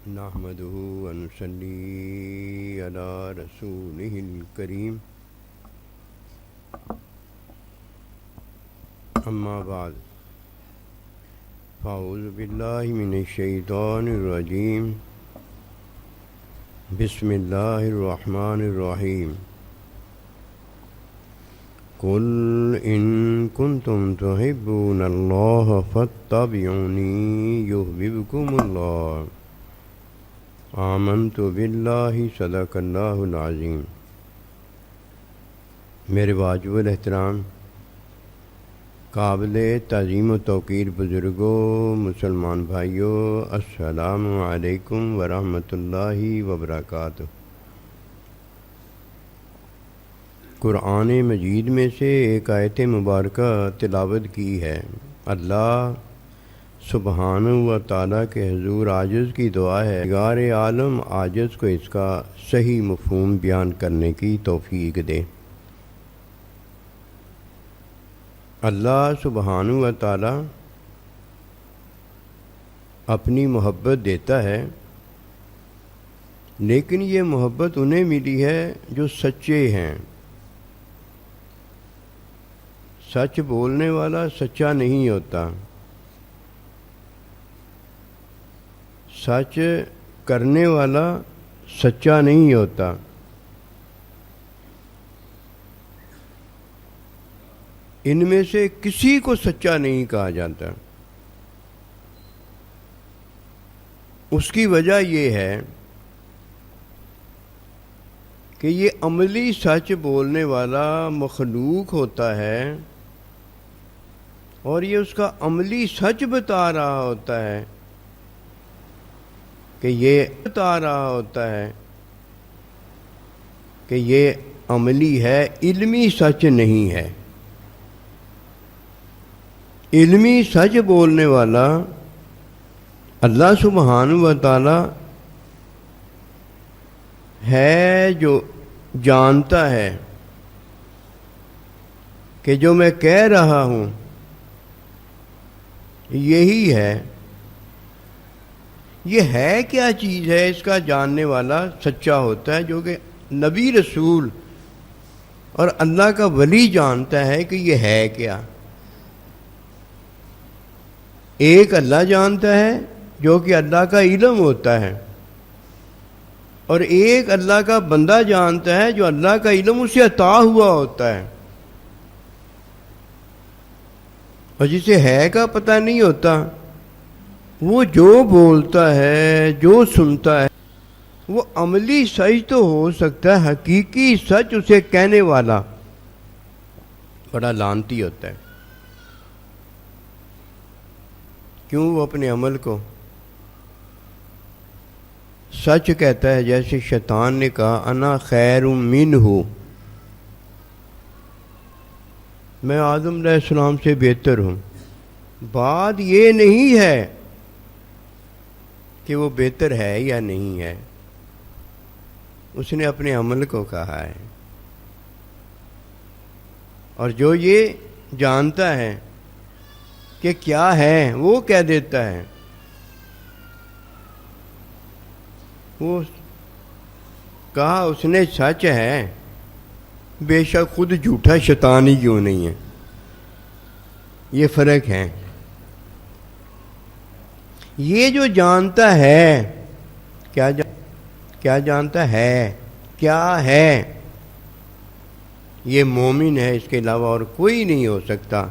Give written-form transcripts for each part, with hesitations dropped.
نحمده ونصلي على رسوله الكريم أما بعد فأعوذ بالله من الشيطان الرجيم بسم الله الرحمن الرحيم قل إن كنتم تحبون الله فاتبعوني يحببكم الله آمنت باللہ صدق اللہ العظیم۔ میرے واجب الاحترام قابل تعظیم و توقیر بزرگوں، مسلمان بھائیوں، السلام علیکم ورحمۃ اللہ وبرکاتہ۔ قرآن مجید میں سے ایک آیت مبارکہ تلاوت کی ہے۔ اللہ سبحانہ و تعالیٰ کے حضور عاجز کی دعا ہے پروردگار عالم عاجز کو اس کا صحیح مفہوم بیان کرنے کی توفیق دے۔ اللہ سبحانہ و تعالیٰ اپنی محبت دیتا ہے، لیکن یہ محبت انہیں ملی ہے جو سچے ہیں۔ سچ بولنے والا سچا نہیں ہوتا، سچ کرنے والا سچا نہیں ہوتا۔ ان میں سے کسی کو سچا نہیں کہا جاتا۔ اس کی وجہ یہ ہے کہ یہ عملی سچ بولنے والا مخلوق ہوتا ہے اور یہ اس کا عملی سچ بتا رہا ہوتا ہے کہ یہ بتا رہا ہوتا ہے کہ یہ عملی ہے، علمی سچ نہیں ہے۔ علمی سچ بولنے والا اللہ سبحانہ و تعالی ہے، جو جانتا ہے کہ جو میں کہہ رہا ہوں یہی ہے۔ یہ ہے کیا چیز ہے، اس کا جاننے والا سچا ہوتا ہے، جو کہ نبی رسول اور اللہ کا ولی جانتا ہے کہ یہ ہے کیا۔ ایک اللہ جانتا ہے جو کہ اللہ کا علم ہوتا ہے، اور ایک اللہ کا بندہ جانتا ہے جو اللہ کا علم اسے عطا ہوا ہوتا ہے، اور جسے ہے کا پتہ نہیں ہوتا وہ جو بولتا ہے، جو سنتا ہے، وہ عملی سچ تو ہو سکتا ہے، حقیقی سچ اسے کہنے والا بڑا لعنتی ہوتا ہے۔ کیوں؟ وہ اپنے عمل کو سچ کہتا ہے، جیسے شیطان نے کہا انا خیر منہ، میں آدم علیہ السلام سے بہتر ہوں۔ بات یہ نہیں ہے کہ وہ بہتر ہے یا نہیں ہے، اس نے اپنے عمل کو کہا ہے۔ اور جو یہ جانتا ہے کہ کیا ہے وہ کہہ دیتا ہے۔ وہ کہا اس نے سچ ہے، بے شک خود جھوٹا شیطان ہی کیوں نہیں ہے۔ یہ فرق ہے۔ یہ جو جانتا ہے، کیا جانتا ہے، کیا ہے، یہ مومن ہے، اس کے علاوہ اور کوئی نہیں ہو سکتا۔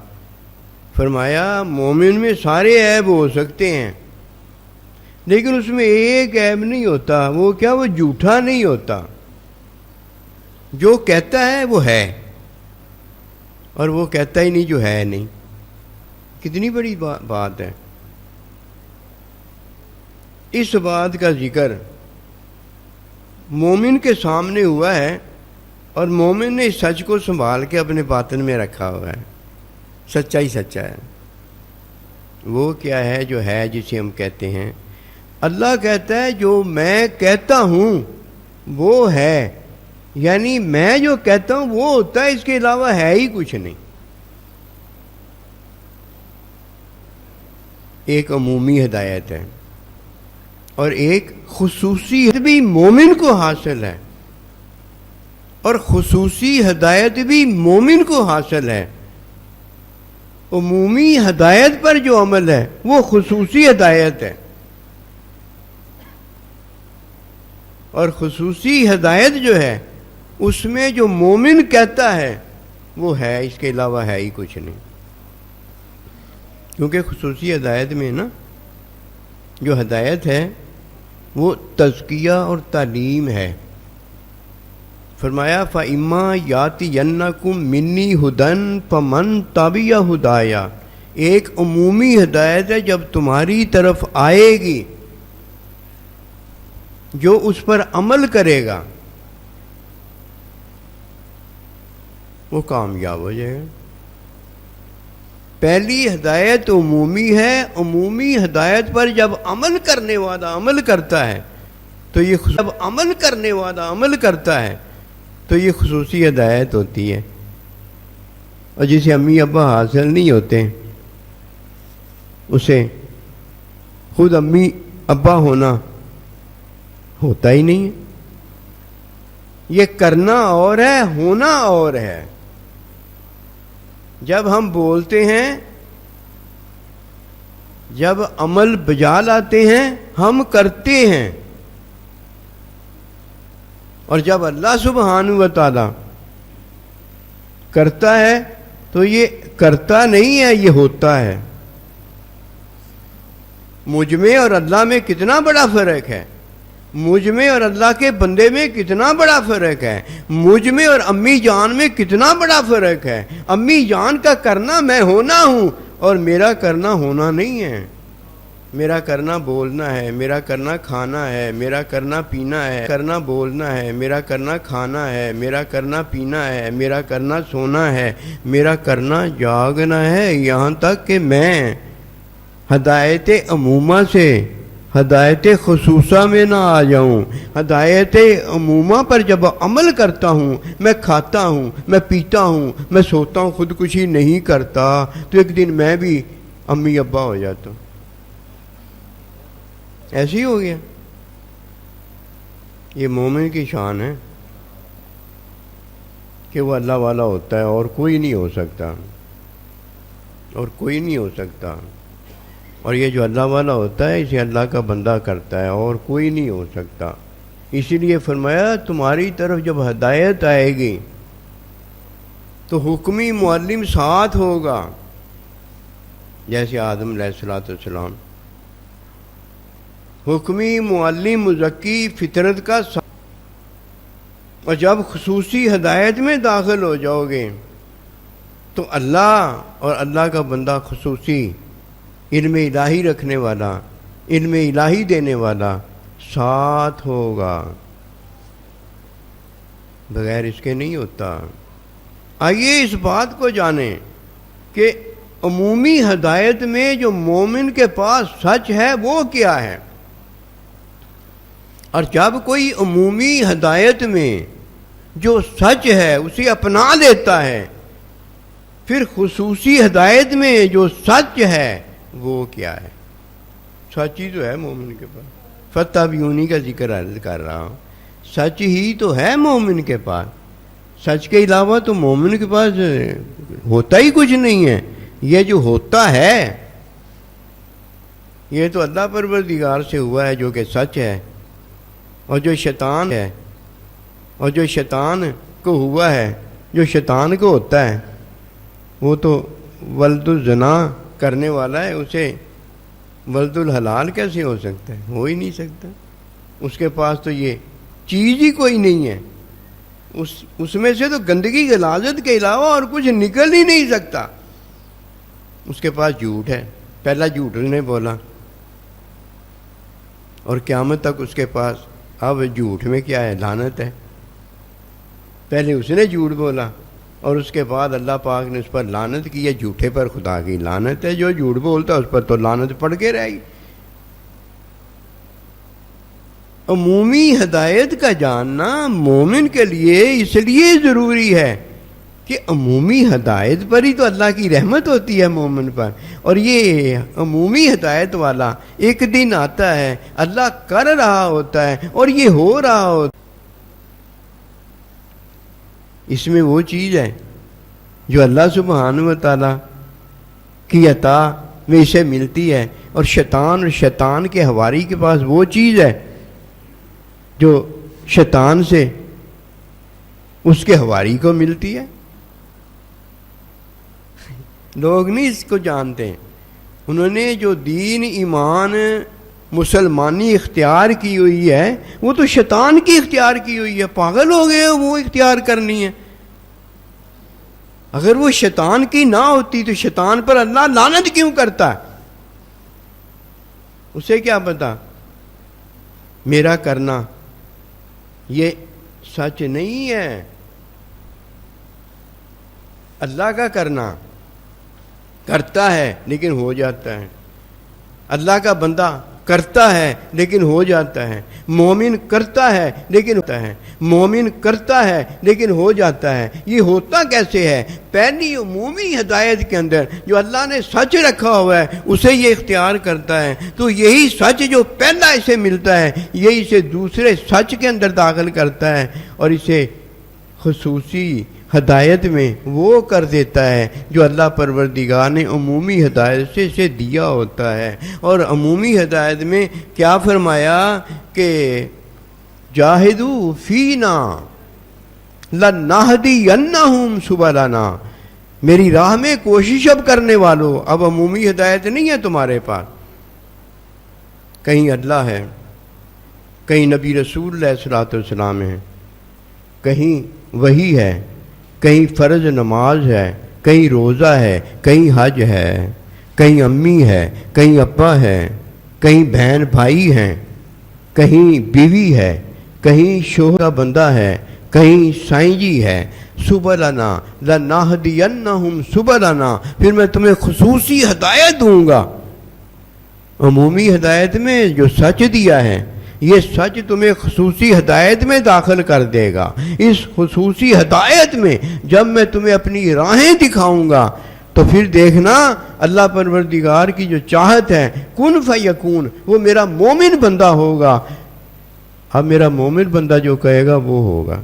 فرمایا مومن میں سارے عیب ہو سکتے ہیں، لیکن اس میں ایک عیب نہیں ہوتا، وہ کیا؟ وہ جھوٹا نہیں ہوتا۔ جو کہتا ہے وہ ہے، اور وہ کہتا ہی نہیں جو ہے نہیں۔ کتنی بڑی بات ہے۔ اس بات کا ذکر مومن کے سامنے ہوا ہے، اور مومن نے اس سچ کو سنبھال کے اپنے باطن میں رکھا ہوا ہے۔ سچا ہی سچا ہے۔ وہ کیا ہے جو ہے، جسے ہم کہتے ہیں؟ اللہ کہتا ہے جو میں کہتا ہوں وہ ہے، یعنی میں جو کہتا ہوں وہ ہوتا ہے، اس کے علاوہ ہے ہی کچھ نہیں۔ ایک عمومی ہدایت ہے، اور ایک خصوصی بھی مومن کو حاصل ہے، اور خصوصی ہدایت بھی مومن کو حاصل ہے۔ عمومی ہدایت پر جو عمل ہے وہ خصوصی ہدایت ہے، اور خصوصی ہدایت جو ہے اس میں جو مومن کہتا ہے وہ ہے، اس کے علاوہ ہے ہی کچھ نہیں۔ کیونکہ خصوصی ہدایت میں نا جو ہدایت ہے وہ تزکیہ اور تعلیم ہے۔ فرمایا فَإِمَّا يَأْتِيَنَّكُم مِّنِّي هُدًى فَمَن تَبِعَ هُدَايَا، ایک عمومی ہدایت ہے جب تمہاری طرف آئے گی، جو اس پر عمل کرے گا وہ کامیاب ہو جائے گا۔ پہلی ہدایت عمومی ہے، عمومی ہدایت پر جب عمل کرنے والا عمل کرتا ہے تو یہ جب عمل کرنے والا عمل کرتا ہے تو یہ خصوصی ہدایت ہوتی ہے، اور جسے امی ابا حاصل نہیں ہوتے اسے خود امی ابا ہونا ہوتا ہی نہیں ہے۔ یہ کرنا اور ہے، ہونا اور ہے۔ جب ہم بولتے ہیں، جب عمل بجا لاتے ہیں ہم کرتے ہیں، اور جب اللہ سبحانہ و تعالی کرتا ہے تو یہ کرتا نہیں ہے، یہ ہوتا ہے۔ مجھ میں اور اللہ میں کتنا بڑا فرق ہے، مجھ میں اور اللہ کے بندے میں کتنا بڑا فرق ہے، مجھ میں اور امی جان میں کتنا بڑا فرق ہے۔ امی جان کا کرنا میں ہونا ہوں، اور میرا کرنا ہونا نہیں ہے۔ میرا کرنا بولنا ہے، میرا کرنا کھانا ہے، میرا کرنا پینا ہے، کرنا بولنا ہے، میرا کرنا کھانا ہے، میرا کرنا پینا ہے، میرا کرنا سونا ہے، میرا کرنا جاگنا ہے، یہاں تک کہ میں ہدایت عمومہ سے ہدایت خصوصہ میں نہ آ جاؤں۔ ہدایت عمومہ پر جب عمل کرتا ہوں، میں کھاتا ہوں، میں پیتا ہوں، میں سوتا ہوں، خودکشی نہیں کرتا، تو ایک دن میں بھی امی ابا ہو جاتا ہوں۔ ایسے ہی ہو گیا۔ یہ مومن کی شان ہے کہ وہ اللہ والا ہوتا ہے، اور کوئی نہیں ہو سکتا، اور کوئی نہیں ہو سکتا۔ اور یہ جو اللہ والا ہوتا ہے اسے اللہ کا بندہ کرتا ہے، اور کوئی نہیں ہو سکتا۔ اسی لیے فرمایا تمہاری طرف جب ہدایت آئے گی تو حکمی معلم ساتھ ہوگا، جیسے آدم علیہ السلام، حکمی معلم مزکی فطرت کا ساتھ۔ اور جب خصوصی ہدایت میں داخل ہو جاؤ گے تو اللہ اور اللہ کا بندہ خصوصی علم الہی رکھنے والا، علم الہی دینے والا ساتھ ہوگا، بغیر اس کے نہیں ہوتا۔ آئیے اس بات کو جانیں کہ عمومی ہدایت میں جو مومن کے پاس سچ ہے وہ کیا ہے، اور جب کوئی عمومی ہدایت میں جو سچ ہے اسے اپنا لیتا ہے، پھر خصوصی ہدایت میں جو سچ ہے وہ کیا ہے؟ سچ ہی تو ہے مومن کے پاس۔ فتبعونی کا ذکر عرض کر رہا ہوں، سچ ہی تو ہے مومن کے پاس، سچ کے علاوہ تو مومن کے پاس ہوتا ہی کچھ نہیں ہے۔ یہ جو ہوتا ہے یہ تو اللہ پروردگار سے ہوا ہے جو کہ سچ ہے، اور جو شیطان ہے، اور جو شیطان کو ہوا ہے، جو شیطان کو ہوتا ہے وہ تو ولد الزنا کرنے والا ہے، اسے ولد الحلال کیسے ہو سکتا ہے؟ ہو ہی نہیں سکتا۔ اس کے پاس تو یہ چیز ہی کوئی نہیں ہے، اس میں سے تو گندگی غلاظت کے علاوہ اور کچھ نکل ہی نہیں سکتا۔ اس کے پاس جھوٹ ہے، پہلا جھوٹ اس نے بولا، اور قیامت تک اس کے پاس اب جھوٹ میں کیا ہے؟ لعنت ہے۔ پہلے اس نے جھوٹ بولا اور اس کے بعد اللہ پاک نے اس پر لعنت کی ہے، جھوٹے پر خدا کی لعنت ہے۔ جو جھوٹ بولتا ہے اس پر تو لعنت پڑ کے رہے گی۔ عمومی ہدایت کا جاننا مومن کے لیے اس لیے ضروری ہے کہ عمومی ہدایت پر ہی تو اللہ کی رحمت ہوتی ہے مومن پر، اور یہ عمومی ہدایت والا ایک دن آتا ہے، اللہ کر رہا ہوتا ہے اور یہ ہو رہا ہوتا ہے۔ اس میں وہ چیز ہے جو اللہ سبحانہ و تعالیٰ کی عطا میں اسے ملتی ہے، اور شیطان کے حواری کے پاس وہ چیز ہے جو شیطان سے اس کے حواری کو ملتی ہے۔ لوگ نہیں اس کو جانتے ہیں۔ انہوں نے جو دین ایمان مسلمانی اختیار کی ہوئی ہے وہ تو شیطان کی اختیار کی ہوئی ہے، پاگل ہو گئے وہ اختیار کرنی ہے۔ اگر وہ شیطان کی نہ ہوتی تو شیطان پر اللہ لعنت کیوں کرتا ہے؟ اسے کیا پتا میرا کرنا یہ سچ نہیں ہے، اللہ کا کرنا کرتا ہے لیکن ہو جاتا ہے، اللہ کا بندہ کرتا ہے لیکن ہو جاتا ہے، مومن کرتا ہے لیکن ہوتا ہے، مومن کرتا ہے لیکن ہو جاتا ہے۔ یہ ہوتا کیسے ہے؟ پہلی عمومی ہدایت کے اندر جو اللہ نے سچ رکھا ہوا ہے اسے یہ اختیار کرتا ہے، تو یہی سچ جو پہلا اسے ملتا ہے یہی اسے دوسرے سچ کے اندر داخل کرتا ہے اور اسے خصوصی ہدایت میں وہ کر دیتا ہے جو اللہ پروردگار نے عمومی ہدایت سے اسے دیا ہوتا ہے۔ اور عمومی ہدایت میں کیا فرمایا کہ جاہدوا فینا لنہدینہم سبلنا، میری راہ میں کوشش اب کرنے والوں۔ اب عمومی ہدایت نہیں ہے تمہارے پاس، کہیں اللہ ہے، کہیں نبی رسول علیہ الصلوۃ والسلام ہے، کہیں وحی ہے، کہیں فرض نماز ہے، کہیں روزہ ہے، کہیں حج ہے، کہیں امی ہے، کہیں ابا ہے، کہیں بہن بھائی ہیں، کہیں بیوی ہے، کہیں شوہر کا بندہ ہے، کہیں سائیں جی ہے۔ سبلنا لنہدینہم سبلنا، پھر میں تمہیں خصوصی ہدایت دوں گا۔ عمومی ہدایت میں جو سچ دیا ہے یہ سچ تمہیں خصوصی ہدایت میں داخل کر دے گا۔ اس خصوصی ہدایت میں جب میں تمہیں اپنی راہیں دکھاؤں گا تو پھر دیکھنا اللہ پروردگار کی جو چاہت ہے کن فیکون، وہ میرا مومن بندہ ہوگا۔ اب میرا مومن بندہ جو کہے گا وہ ہوگا۔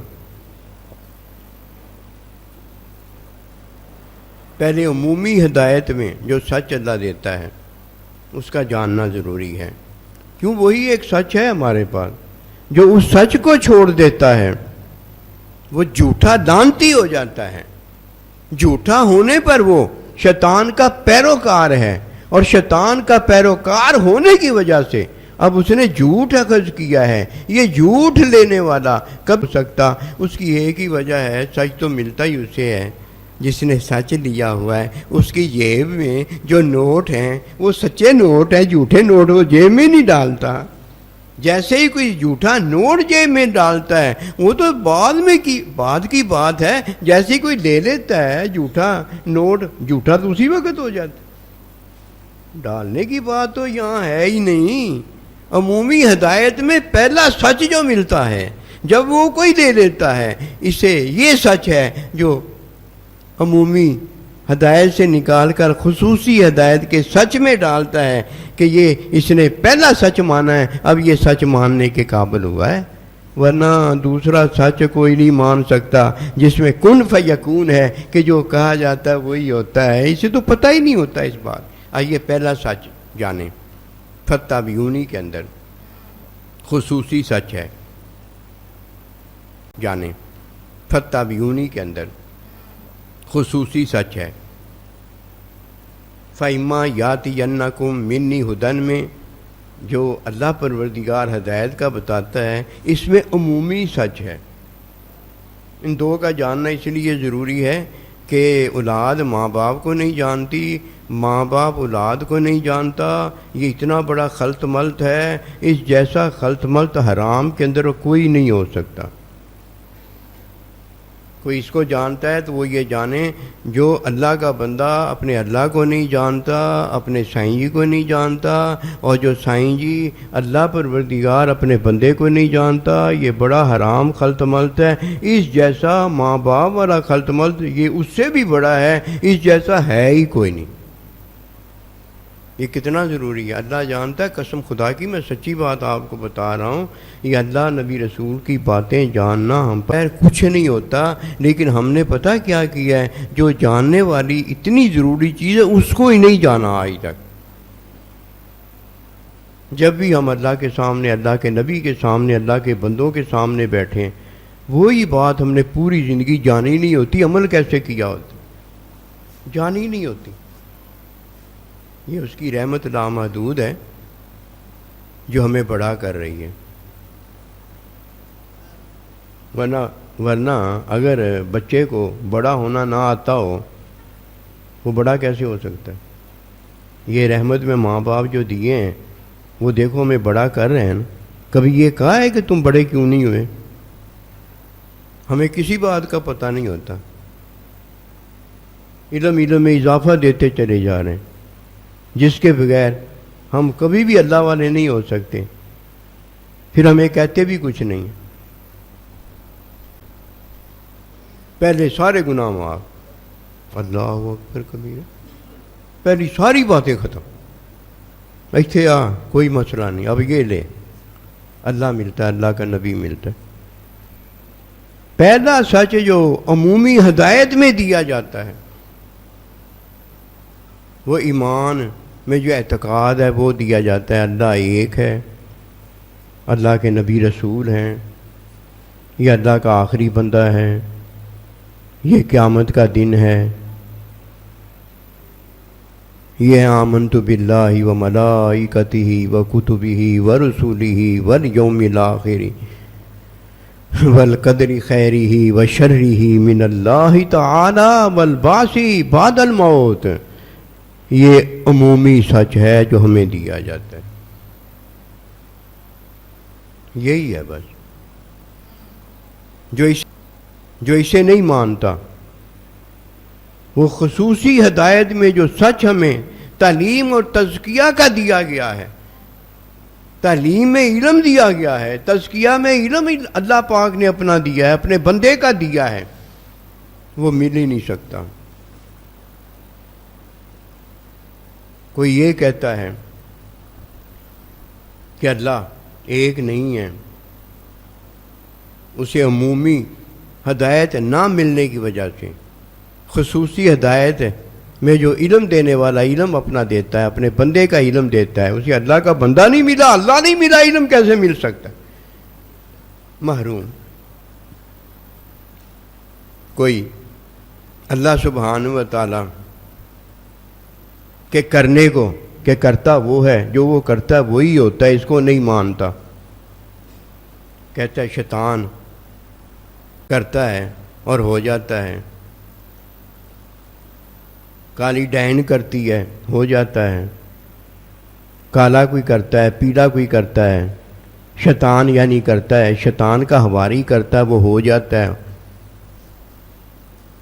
پہلے عمومی ہدایت میں جو سچ اللہ دیتا ہے اس کا جاننا ضروری ہے، کیوں وہی ایک سچ ہے ہمارے پاس۔ جو اس سچ کو چھوڑ دیتا ہے وہ جھوٹا لعنتی ہو جاتا ہے، جھوٹا ہونے پر وہ شیطان کا پیروکار ہے، اور شیطان کا پیروکار ہونے کی وجہ سے اب اس نے جھوٹ اخذ کیا ہے۔ یہ جھوٹ لینے والا کب سکتا؟ اس کی ایک ہی وجہ ہے، سچ تو ملتا ہی اسے ہے جس نے سچ لیا ہوا ہے۔ اس کی جیب میں جو نوٹ ہیں وہ سچے نوٹ ہیں، جھوٹے نوٹ وہ جیب میں نہیں ڈالتا۔ جیسے ہی کوئی جھوٹا نوٹ جیب میں ڈالتا ہے وہ تو بعد کی بات ہے، جیسے ہی کوئی لے لیتا ہے جھوٹا نوٹ، جھوٹا تو اسی وقت ہو جاتا ہے۔ ڈالنے کی بات تو یہاں ہے ہی نہیں۔ عمومی ہدایت میں پہلا سچ جو ملتا ہے جب وہ کوئی لے لیتا ہے، اسے یہ سچ ہے جو عمومی ہدایت سے نکال کر خصوصی ہدایت کے سچ میں ڈالتا ہے کہ یہ اس نے پہلا سچ مانا ہے، اب یہ سچ ماننے کے قابل ہوا ہے، ورنہ دوسرا سچ کوئی نہیں مان سکتا جس میں کن فیکون ہے کہ جو کہا جاتا ہے وہی ہوتا ہے۔ اسے تو پتہ ہی نہیں ہوتا اس بات۔ آئیے پہلا سچ جانیں۔ فتابیونی کے اندر خصوصی سچ ہے، جانیں۔ فتابیونی کے اندر خصوصی سچ ہے۔ فَإِمَّا يَأْتِيَنَّكُم مِّنِّي ہُدًى میں جو اللہ پروردگار ہدایت کا بتاتا ہے اس میں عمومی سچ ہے۔ ان دو کا جاننا اس لیے ضروری ہے کہ اولاد ماں باپ کو نہیں جانتی، ماں باپ اولاد کو نہیں جانتا۔ یہ اتنا بڑا خلط ملط ہے، اس جیسا خلط ملط حرام کے اندر کوئی نہیں ہو سکتا، کوئی اس کو جانتا ہے تو وہ یہ جانے جو اللہ کا بندہ اپنے اللہ کو نہیں جانتا، اپنے سائیں جی کو نہیں جانتا، اور جو سائیں جی اللہ پروردگار اپنے بندے کو نہیں جانتا، یہ بڑا حرام خلط ملط ہے۔ اس جیسا ماں باپ والا خلط ملط یہ اس سے بھی بڑا ہے، اس جیسا ہے ہی کوئی نہیں۔ یہ کتنا ضروری ہے، اللہ جانتا ہے، قسم خدا کی میں سچی بات آپ کو بتا رہا ہوں، یہ اللہ نبی رسول کی باتیں جاننا ہم پر کچھ نہیں ہوتا، لیکن ہم نے پتہ کیا کیا ہے، جو جاننے والی اتنی ضروری چیز ہے اس کو ہی نہیں جانا آج تک۔ جب بھی ہم اللہ کے سامنے، اللہ کے نبی کے سامنے، اللہ کے بندوں کے سامنے بیٹھیں، وہی بات ہم نے پوری زندگی جانی نہیں ہوتی، عمل کیسے کیا ہوتا، جانی نہیں ہوتی۔ یہ اس کی رحمت لامحدود ہے جو ہمیں بڑا کر رہی ہے۔ ورنہ اگر بچے کو بڑا ہونا نہ آتا ہو، وہ بڑا کیسے ہو سکتا ہے؟ یہ رحمت میں ماں باپ جو دیے ہیں وہ دیکھو ہمیں بڑا کر رہے ہیں نا۔ کبھی یہ کہا ہے کہ تم بڑے کیوں نہیں ہوئے؟ ہمیں کسی بات کا پتہ نہیں ہوتا، علم میں اضافہ دیتے چلے جا رہے ہیں، جس کے بغیر ہم کبھی بھی اللہ والے نہیں ہو سکتے، پھر ہمیں کہتے بھی کچھ نہیں۔ پہلے سارے گناہ معاف، اللہ اکبر کبیرہ، پہلی ساری باتیں ختم، ایسے کوئی مسئلہ نہیں، اب یہ لے، اللہ ملتا ہے، اللہ کا نبی ملتا ہے۔ پہلا سچ جو عمومی ہدایت میں دیا جاتا ہے وہ ایمان میں جو اعتقاد ہے وہ دیا جاتا ہے، اللہ ایک ہے، اللہ کے نبی رسول ہیں، یہ اللہ کا آخری بندہ ہے، یہ قیامت کا دن ہے، یہ آمنت باللہ و ملائکتہ و کتبہ و رسولہ والیوم الآخر والقدر خیرہ و شرہ من اللہ تعالی والبعث بعد الموت۔ یہ عمومی سچ ہے جو ہمیں دیا جاتا ہے، یہی ہے بس۔ جو اسے نہیں مانتا، وہ خصوصی ہدایت میں جو سچ ہمیں تعلیم اور تزکیہ کا دیا گیا ہے، تعلیم میں علم دیا گیا ہے، تزکیہ میں علم اللہ پاک نے اپنا دیا ہے، اپنے بندے کا دیا ہے، وہ مل ہی نہیں سکتا۔ کوئی یہ کہتا ہے کہ اللہ ایک نہیں ہے، اسے عمومی ہدایت نہ ملنے کی وجہ سے خصوصی ہدایت میں جو علم دینے والا علم اپنا دیتا ہے، اپنے بندے کا علم دیتا ہے، اسے اللہ کا بندہ نہیں ملا، اللہ نہیں ملا، علم کیسے مل سکتا ہے؟ محروم۔ کوئی اللہ سبحانہ و تعالی کہ کرنے کو کہ کرتا وہ ہے، جو وہ کرتا ہے وہی ہوتا ہے، اس کو نہیں مانتا، کہتا ہے شیطان کرتا ہے اور ہو جاتا ہے، کالی ڈائن کرتی ہے ہو جاتا ہے، کالا کوئی کرتا ہے، پیلا کوئی کرتا ہے، شیطان یعنی کرتا ہے، شیطان کا حواری کرتا ہے وہ ہو جاتا ہے۔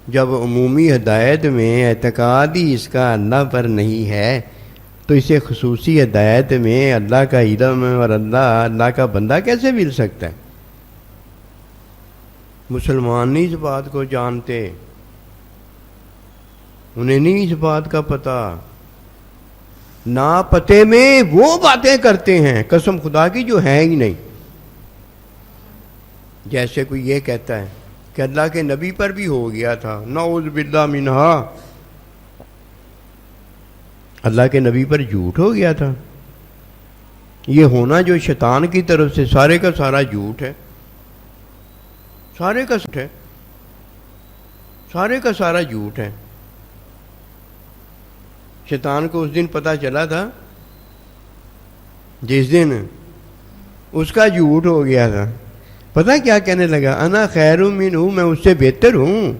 جب عمومی ہدایت میں اعتقاد ہی اس کا اللہ پر نہیں ہے تو اسے خصوصی ہدایت میں اللہ کا علم اور اللہ کا بندہ کیسے مل سکتا ہے؟ مسلمان نہیں اس بات کو جانتے، انہیں نہیں اس بات کا پتہ، نا پتے میں وہ باتیں کرتے ہیں قسم خدا کی جو ہیں ہی نہیں۔ جیسے کوئی یہ کہتا ہے کہ اللہ کے نبی پر بھی ہو گیا تھا، نعوذ باللہ منہا، اللہ کے نبی پر جھوٹ ہو گیا تھا۔ یہ ہونا جو شیطان کی طرف سے سارے کا سارا جھوٹ ہے، سارے کا جھوٹ ہے، سارے کا سارا جھوٹ ہے۔ شیطان کو اس دن پتہ چلا تھا جس دن اس کا جھوٹ ہو گیا تھا، پتہ کیا کہنے لگا؟ انا خیر منہ، میں اس سے بہتر ہوں۔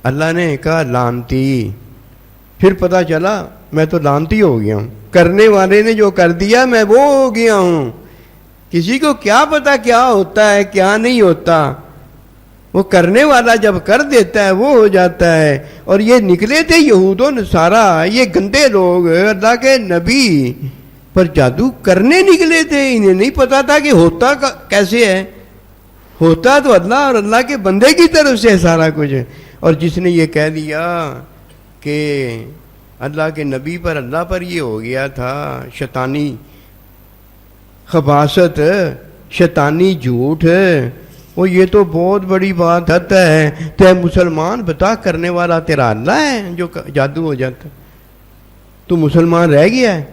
اللہ نے کہا لعنتی، پھر پتہ چلا میں تو لعنتی ہو گیا ہوں، کرنے والے نے جو کر دیا میں وہ ہو گیا ہوں۔ کسی کو کیا پتہ کیا ہوتا ہے کیا نہیں ہوتا، وہ کرنے والا جب کر دیتا ہے وہ ہو جاتا ہے. اور یہ نکلے تھے یہود و نصارہ، یہ گندے لوگ اللہ کے نبی پر جادو کرنے نکلے تھے. انہیں نہیں پتا تھا کہ ہوتا کیسے ہے. ہوتا تو اللہ اور اللہ کے بندے کی طرف سے سارا کچھ. اور جس نے یہ کہہ دیا کہ اللہ کے نبی پر اللہ پر یہ ہو گیا تھا شیطانی خباثت، شیطانی جھوٹ، وہ یہ تو بہت بڑی بات ہے. تے مسلمان بتا کرنے والا تیرا اللہ ہے جو جادو ہو جاتا. تو مسلمان رہ گیا ہے،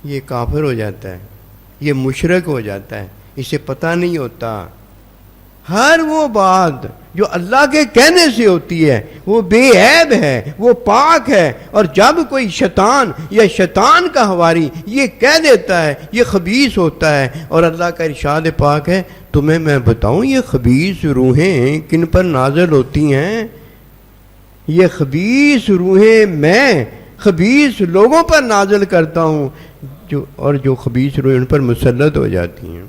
یہ کافر ہو جاتا ہے، یہ مشرک ہو جاتا ہے. اسے پتہ نہیں ہوتا ہر وہ بات جو اللہ کے کہنے سے ہوتی ہے وہ بے عیب ہے، وہ پاک ہے. اور جب کوئی شیطان یا شیطان کا حواری یہ کہہ دیتا ہے یہ خبیث ہوتا ہے. اور اللہ کا ارشاد پاک ہے تمہیں میں بتاؤں یہ خبیث روحیں کن پر نازل ہوتی ہیں. یہ خبیث روحیں میں خبیث لوگوں پر نازل کرتا ہوں، جو خبیث روحیں ان پر مسلط ہو جاتی ہیں.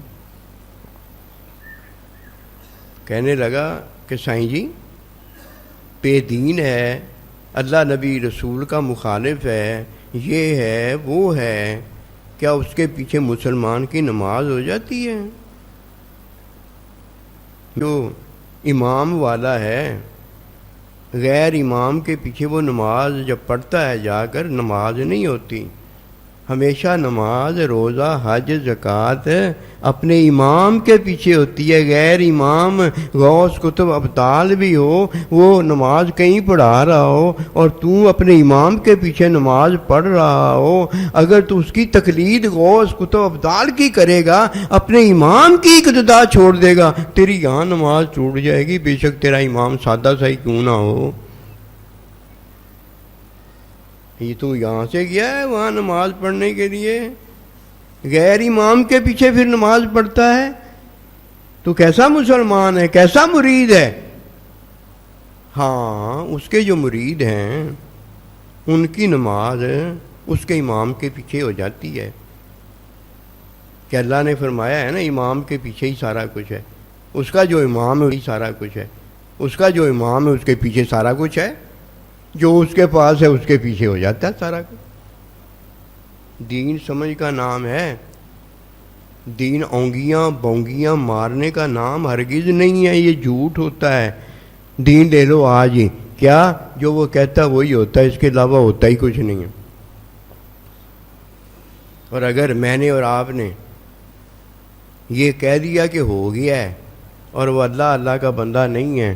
کہنے لگا کہ سائیں جی بے دین ہے، اللہ نبی رسول کا مخالف ہے، یہ ہے وہ ہے، کیا اس کے پیچھے مسلمان کی نماز ہو جاتی ہے؟ جو امام والا ہے غیر امام کے پیچھے وہ نماز جب پڑھتا ہے جا کر نماز نہیں ہوتی. ہمیشہ نماز روزہ حج زکوٰۃ اپنے امام کے پیچھے ہوتی ہے. غیر امام غوث کتب ابدال بھی ہو، وہ نماز کہیں پڑھا رہا ہو اور تو اپنے امام کے پیچھے نماز پڑھ رہا ہو، اگر تو اس کی تقلید غوث کتب ابدال کی کرے گا، اپنے امام کی اقتدا چھوڑ دے گا، تیری یہاں نماز ٹوٹ جائے گی، بے شک تیرا امام سادہ سا ہی کیوں نہ ہو. یہ تو یہاں سے گیا ہے وہاں نماز پڑھنے کے لیے، غیر امام کے پیچھے پھر نماز پڑھتا ہے. تو کیسا مسلمان ہے، کیسا مرید ہے؟ ہاں اس کے جو مرید ہیں ان کی نماز اس کے امام کے پیچھے ہو جاتی ہے. کہ اللہ نے فرمایا ہے نا امام کے پیچھے ہی سارا کچھ ہے. اس کا جو امام ہے وہی سارا کچھ ہے، اس کا جو امام ہے اس کے پیچھے سارا کچھ ہے، جو اس کے پاس ہے اس کے پیچھے ہو جاتا ہے سارا کچھ. دین سمجھ کا نام ہے، دین اونگیاں بونگیاں مارنے کا نام ہرگز نہیں ہے. یہ جھوٹ ہوتا ہے. دین لے لو آج ہی، کیا جو وہ کہتا ہے وہی ہوتا ہے، اس کے علاوہ ہوتا ہی کچھ نہیں ہے. اور اگر میں نے اور آپ نے یہ کہہ دیا کہ ہو گیا ہے اور وہ اللہ کا بندہ نہیں ہے،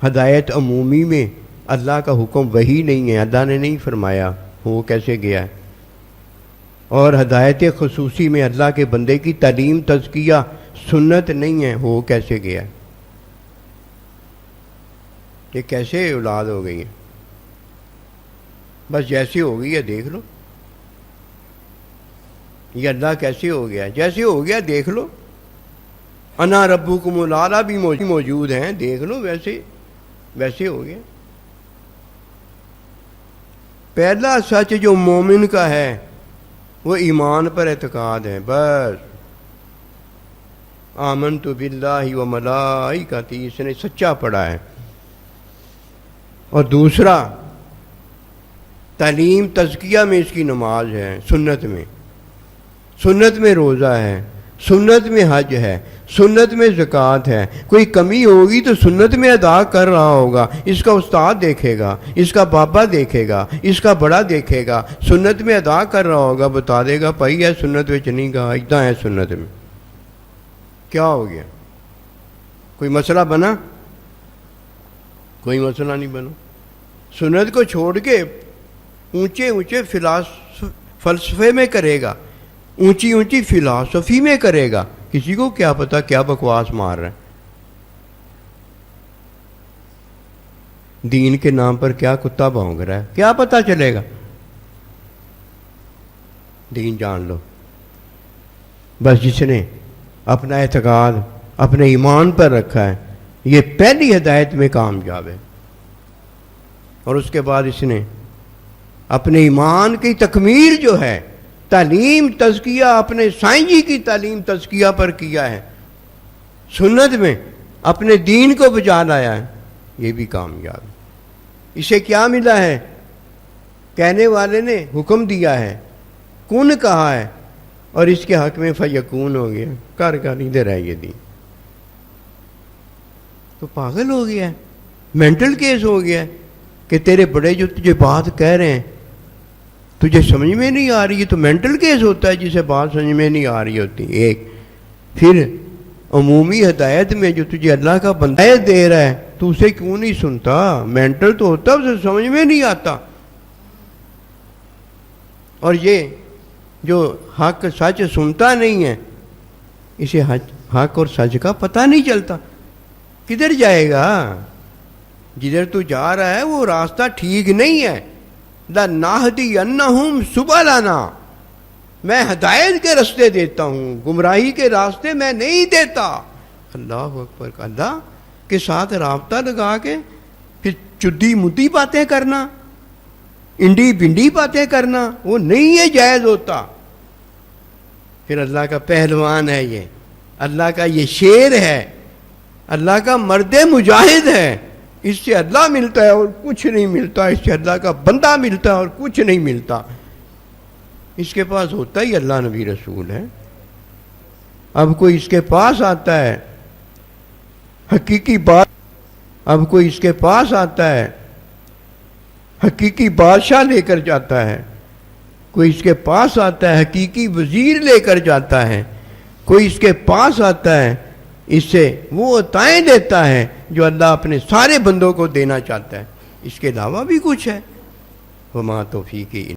ہدایت عمومی میں اللہ کا حکم وہی نہیں ہے، اللہ نے نہیں فرمایا، وہ کیسے گیا ہے؟ اور ہدایت خصوصی میں اللہ کے بندے کی تعلیم تزکیہ سنت نہیں ہے، وہ کیسے گیا ہے؟ یہ کیسے اولاد ہو گئی ہے؟ بس جیسے ہو گئی ہے دیکھ لو. یہ اللہ کیسے ہو گیا؟ جیسے ہو گیا دیکھ لو. انا ربکم الاعلی بھی موجود ہیں، دیکھ لو ویسے ہو گیا. پہلا سچ جو مومن کا ہے وہ ایمان پر اعتقاد ہے. بس آمنت باللہ و ملائکتہ، اس نے سچا پڑھا ہے. اور دوسرا تعلیم تزکیہ میں اس کی نماز ہے، سنت میں روزہ ہے، سنت میں حج ہے، سنت میں زکوٰۃ ہے. کوئی کمی ہوگی تو سنت میں ادا کر رہا ہوگا، اس کا استاد دیکھے گا، اس کا بابا دیکھے گا، اس کا بڑا دیکھے گا، سنت میں ادا کر رہا ہوگا، بتا دے گا بھائی ہے سنت میں نہیں کہا اتنا ہے سنت میں. کیا ہو گیا؟ کوئی مسئلہ بنا؟ کوئی مسئلہ نہیں بنا. سنت کو چھوڑ کے اونچے فلسفے میں کرے گا، اونچی فلسفی میں کرے گا، کسی کو کیا پتا کیا بکواس مار رہا ہے. دین کے نام پر کیا کتا بھونک رہا ہے، کیا پتا چلے گا؟ دین جان لو. بس جس نے اپنا اعتقاد اپنے ایمان پر رکھا ہے یہ پہلی ہدایت میں کامیاب ہے. اور اس کے بعد اس نے اپنے ایمان کی تکمیل جو ہے تعلیم تزکیہ اپنے سائیں جی کی تعلیم تزکیہ پر کیا ہے. سنت میں اپنے دین کو بچا لایا ہے، یہ بھی کامیاب۔ اسے کیا ملا ہے؟ کہنے والے نے حکم دیا ہے، کن کہا ہے، اور اس کے حق میں فیکون ہو گیا، کر ادھر ہے یہ دین۔ تو پاگل ہو گیا ہے، مینٹل کیس ہو گیا ہے کہ تیرے بڑے جو تجھے بات کہہ رہے ہیں تجھے سمجھ میں نہیں آ رہی ہے، تو مینٹل کیس ہوتا ہے جسے بات سمجھ میں نہیں آ رہی ہوتی۔ ایک پھر عمومی ہدایت میں جو تجھے اللہ کا بندہ دے رہا ہے تو اسے کیوں نہیں سنتا؟ مینٹل تو ہوتا، اسے سمجھ میں نہیں آتا۔ اور یہ جو حق سچ سنتا نہیں ہے، اسے حق اور سچ کا پتہ نہیں چلتا، کدھر جائے گا؟ جدھر تو جا رہا ہے وہ راستہ ٹھیک نہیں ہے۔ لَنَهْدِيَنَّهُمْ سُبُلَنَا، میں ہدایت کے راستے دیتا ہوں، گمراہی کے راستے میں نہیں دیتا۔ اللہ اکبر، اللہ کے ساتھ رابطہ لگا کے پھر چدی مدی باتیں کرنا، انڈی بنڈی باتیں کرنا، وہ نہیں ہے جائز ہوتا۔ پھر اللہ کا پہلوان ہے یہ، اللہ کا یہ شیر ہے، اللہ کا مرد مجاہد ہے، اس سے اللہ ملتا ہے اور کچھ نہیں ملتا، اس سے اللہ کا بندہ ملتا ہے اور کچھ نہیں ملتا۔ اس کے پاس ہوتا ہی اللہ نبی رسول ہے۔ اب کوئی اس کے پاس آتا ہے حقیقی بات، اب کوئی اس کے پاس آتا ہے حقیقی بادشاہ لے کر جاتا ہے، کوئی اس کے پاس آتا ہے حقیقی وزیر لے کر جاتا ہے، کوئی اس کے پاس آتا ہے اس سے وہ عطائیں دیتا ہے جو اللہ اپنے سارے بندوں کو دینا چاہتا ہے، اس کے علاوہ بھی کچھ ہے۔ وما توفیقی